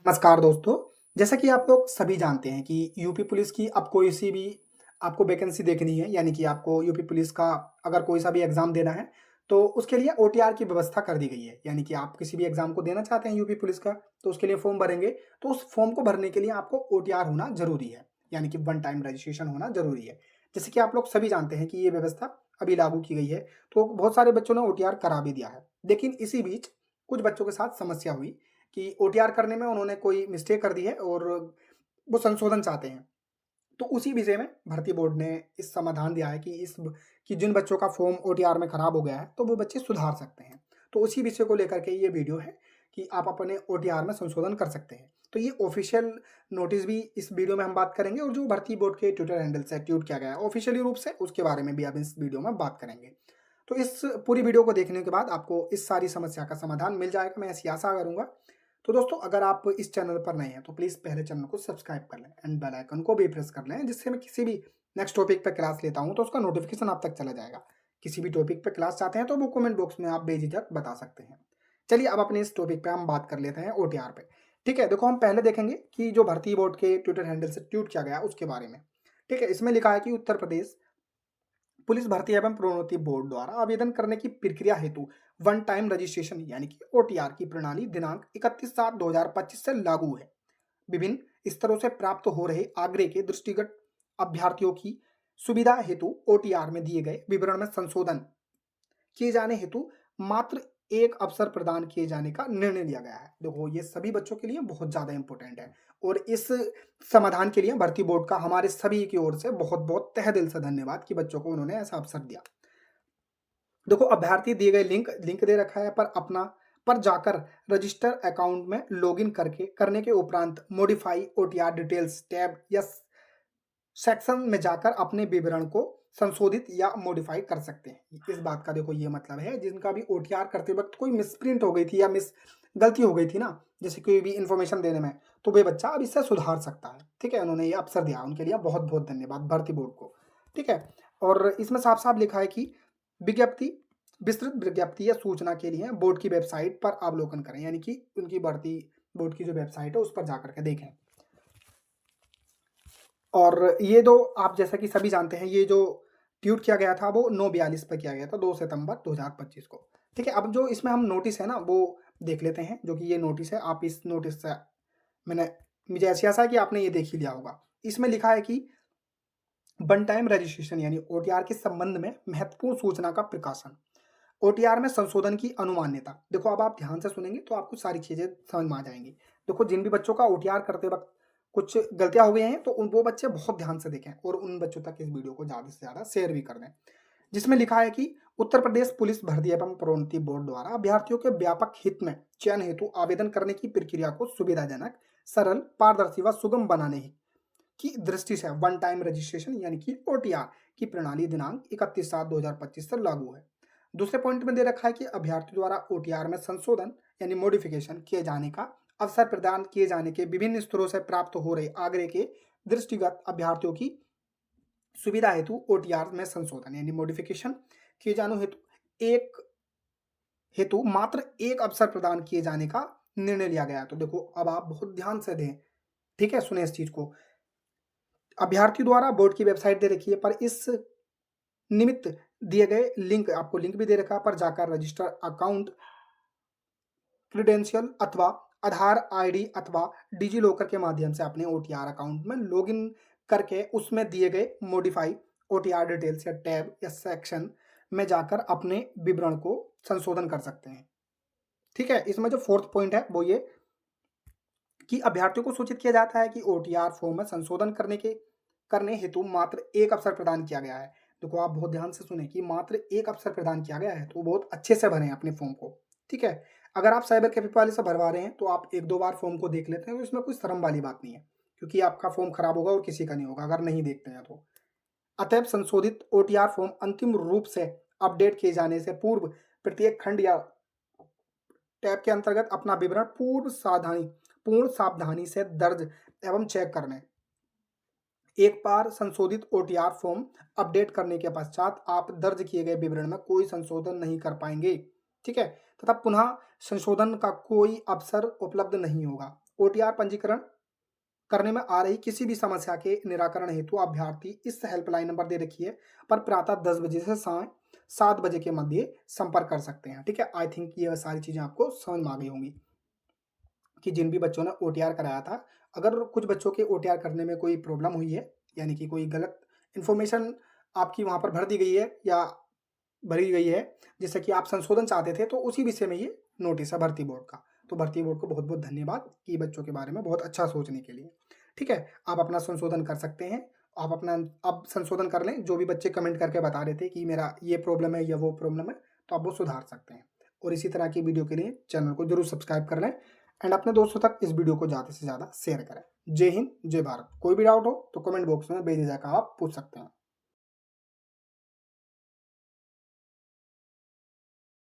नमस्कार दोस्तों। जैसा कि आप लोग सभी जानते हैं कि यूपी पुलिस की अब कोई सी भी आपको वैकेंसी देखनी है, यानी कि आपको यूपी पुलिस का अगर कोई सा भी एग्ज़ाम देना है, तो उसके लिए ओटीआर की व्यवस्था कर दी गई है। यानी कि आप किसी भी एग्ज़ाम को देना चाहते हैं यूपी पुलिस का, तो उसके लिए फ़ॉर्म भरेंगे, तो उस फ़ॉर्म को भरने के लिए आपको ओटीआर होना ज़रूरी है, यानी कि वन टाइम रजिस्ट्रेशन होना ज़रूरी है। जैसे कि आप लोग सभी जानते हैं कि ये व्यवस्था अभी लागू की गई है, तो बहुत सारे बच्चों ने ओटीआर करा भी दिया है। लेकिन इसी बीच कुछ बच्चों के साथ समस्या हुई कि ओटीआर करने में उन्होंने कोई मिस्टेक कर दी है और वो संशोधन चाहते हैं। तो उसी विषय में भर्ती बोर्ड ने इस समाधान दिया है कि कि जिन बच्चों का फॉर्म ओटीआर में खराब हो गया है, तो वो बच्चे सुधार सकते हैं। तो उसी विषय को लेकर के ये वीडियो है कि आप अपने ओटीआर में संशोधन कर सकते हैं। तो ये ऑफिशियल नोटिस भी इस वीडियो में हम बात करेंगे और जो भर्ती बोर्ड के ट्विटर हैंडल से ट्वीट किया गया है ऑफिशियली रूप से, उसके बारे में भी अब इस वीडियो में बात करेंगे। तो इस पूरी वीडियो को देखने के बाद आपको इस सारी समस्या का समाधान मिल जाएगा, मैं ऐसी आशा करूँगा। तो दोस्तों, अगर आप इस चैनल पर नए हैं तो प्लीज़ पहले चैनल को सब्सक्राइब कर लें एंड बेल आइकन को भी प्रेस कर लें, जिससे मैं किसी भी नेक्स्ट टॉपिक पे क्लास लेता हूँ तो उसका नोटिफिकेशन आप तक चला जाएगा। किसी भी टॉपिक पे क्लास चाहते हैं तो वो कमेंट बॉक्स में आप बेझिझक बता सकते हैं। चलिए अब अपने इस टॉपिक पे हम बात कर लेते हैं ओटीआर पे। ठीक है, देखो हम पहले देखेंगे कि जो भर्ती बोर्ड के ट्विटर हैंडल से ट्वीट किया गया उसके बारे में। ठीक है, इसमें लिखा है कि उत्तर प्रदेश पुलिस भर्ती एवं प्रोन्नति बोर्ड द्वारा आवेदन करने की प्रक्रिया हेतु वन टाइम रजिस्ट्रेशन यानी कि ओटीआर की प्रणाली दिनांक 31/7/2025 से लागू है। विभिन्न स्तरों से प्राप्त हो रहे आग्रह के दृष्टिगत अभ्यर्थियों की सुविधा हेतु ओटीआर में दिए गए विवरण में संशोधन किए जाने हेतु मात्र एक अवसर प्रदान किए जाने का निर्णय लिया गया है। देखो, ये सभी बच्चों के लिए बहुत ज्यादा इंपॉर्टेंट है और इस समाधान के लिए भर्ती बोर्ड का हमारे सभी की ओर से बहुत बहुत तहे दिल से धन्यवाद कि बच्चों को उन्होंने ऐसा अवसर दिया। देखो, अभ्यर्थी दिए गए लिंक दे रखा है पर जाकर रजिस्टर अकाउंट में लॉगिन करने के उपरांत मॉडिफाई ओटीआर डिटेल्स टैब या सेक्शन में जाकर अपने विवरण को संशोधित या मॉडिफाई कर सकते हैं। इस बात का देखो ये मतलब है, जिनका भी ओटीआर करते वक्त कोई मिसप्रिंट हो गई थी या गलती हो गई थी ना, जैसे कोई भी इंफॉर्मेशन देने में, तो वे बच्चा अब इससे सुधार सकता है। ठीक है, उन्होंने ये अवसर दिया, उनके लिए बहुत बहुत धन्यवाद भर्ती बोर्ड को। ठीक है, और इसमें साफ साफ लिखा है कि विज्ञप्ति विस्तृत विज्ञप्ति या सूचना के लिए बोर्ड की वेबसाइट पर अवलोकन करें, यानी कि उनकी भर्ती बोर्ड की जो वेबसाइट है उस पर जाकर के देखें। और ये जो आप जैसा कि सभी जानते हैं, ये जो ट्वीट किया गया था वो 9:42 पे किया गया था, 2 सितंबर 2025 को। ठीक है, अब जो इसमें हम नोटिस है ना वो देख लेते हैं, जो कि ये नोटिस है। आप इस नोटिस से मैंने मुझे ऐसी आशा है कि आपने ये देख ही लिया होगा। इसमें लिखा है कि वन टाइम रजिस्ट्रेशन यानी ओटीआर के संबंध में महत्वपूर्ण सूचना का प्रकाशन। ओटीआर में संशोधन की अनुमान्यता। देखो, अब आप ध्यान से सुनेंगे तो आपको सारी चीजें समझ में आ जाएंगी। देखो, जिन भी बच्चों का ओटीआर करते वक्त कुछ गलतियां हो गई हैं तो उन वो बच्चे बहुत ध्यान से देखें और उन बच्चों तक इस वीडियो को ज्यादा से ज्यादा शेयर भी कर दें। जिसमें लिखा है कि उत्तर प्रदेश पुलिस भर्ती एवं प्रोन्नति बोर्ड द्वारा अभ्यर्थियों के व्यापक हित में चयन हेतु आवेदन करने की प्रक्रिया को सुविधाजनक, सरल, पारदर्शी व सुगम बनाने की दृष्टि से वन टाइम रजिस्ट्रेशन यानी कि ओटीआर की प्रणाली दिनांक 31/7/2025 से लागू है। दूसरे पॉइंट में दे रखा है कि अभ्यर्थी द्वारा ओटीआर में संशोधन यानी मॉडिफिकेशन किए जाने का अवसर प्रदान किए जाने के विभिन्न स्तरों से प्राप्त हो रहे आग्रह के दृष्टिगत अभ्यर्थियों की सुविधा हेतु ओटीआर में संशोधन यानी मॉडिफिकेशन किए जाने हेतु मात्र एक अवसर प्रदान किए जाने का निर्णय लिया गया है। तो देखो, अब आप बहुत ध्यान से दें। ठीक है, सुने इस चीज को। अभ्यर्थी द्वारा बोर्ड की वेबसाइट दे रखी है, पर इस निमित्त दिए गए आपको लिंक भी दे रखा है, पर जाकर रजिस्टर अकाउंट, क्रीडेंशियल अथवा आधार आईडी अथवा डिजी लॉकर के माध्यम से अपने ओटीआर अकाउंट में लॉगिन करके उसमें दिए गए मॉडिफाई ओटीआर डिटेल्स या टैब या सेक्शन में जाकर अपने विवरण को संशोधन कर सकते हैं। ठीक है, इसमें जो फोर्थ पॉइंट है वो ये कि अभ्यर्थियों को सूचित किया जाता है कि ओटीआर फॉर्म में संशोधन करने हेतु मात्र एक अवसर प्रदान किया गया है। देखो, आप बहुत ध्यान से सुने कि मात्र एक अवसर प्रदान किया गया है, तो बहुत अच्छे से भरें अपने फॉर्म को। ठीक है, अगर आप साइबर कैफे वाले से भरवा रहे हैं तो आप 1-2 बार फॉर्म को देख लेते हैं, तो इसमें कोई शर्म वाली बात नहीं है, क्योंकि आपका फॉर्म खराब होगा और किसी का नहीं होगा अगर नहीं देखते हैं तो। अतएव संशोधित ओटीआर फॉर्म अंतिम रूप से अपडेट किए जाने से पूर्व प्रत्येक खंड या टैब के अंतर्गत अपना विवरण पूर्ण सावधानी से दर्ज एवं चेक कर लें। एक बार संशोधित ओटीआर फॉर्म अपडेट करने के पश्चात आप दर्ज किए गए विवरण में कोई संशोधन नहीं कर पाएंगे। ठीक है, तथा पुनः संशोधन का कोई अवसर उपलब्ध नहीं होगा। ओटीआर पंजीकरण करने में आ रही किसी भी समस्या के निराकरण हेतु अभ्यर्थी इस हेल्पलाइन नंबर दे रखी है पर प्रातः 10 बजे से शाम 7 बजे के मध्य संपर्क कर सकते हैं। ठीक है, आई थिंक ये सारी चीजें आपको समझ में आ गई होंगी कि जिन भी बच्चों ने ओटीआर कराया था, अगर कुछ बच्चों के ओटीआर करने में कोई प्रॉब्लम हुई है, यानी कि कोई गलत इन्फॉर्मेशन आपकी वहाँ पर भर दी गई है या भरी गई है, जिससे कि आप संशोधन चाहते थे, तो उसी विषय में ये नोटिस है भर्ती बोर्ड का। तो भर्ती बोर्ड को बहुत-बहुत धन्यवाद कि बच्चों के बारे में बहुत अच्छा सोचने के लिए। ठीक है, आप अपना संशोधन कर सकते हैं। आप अपना अब संशोधन कर लें, जो भी बच्चे कमेंट करके बता रहे थे कि मेरा ये प्रॉब्लम है या वो प्रॉब्लम है, तो आप वो सुधार सकते हैं। और इसी तरह की वीडियो के लिए चैनल को ज़रूर सब्सक्राइब कर लें एंड अपने दोस्तों तक इस वीडियो को ज़्यादा से ज़्यादा शेयर करें। जय हिंद, जय भारत। कोई भी डाउट हो तो कमेंट बॉक्स में बेझिझक आप पूछ सकते हैं।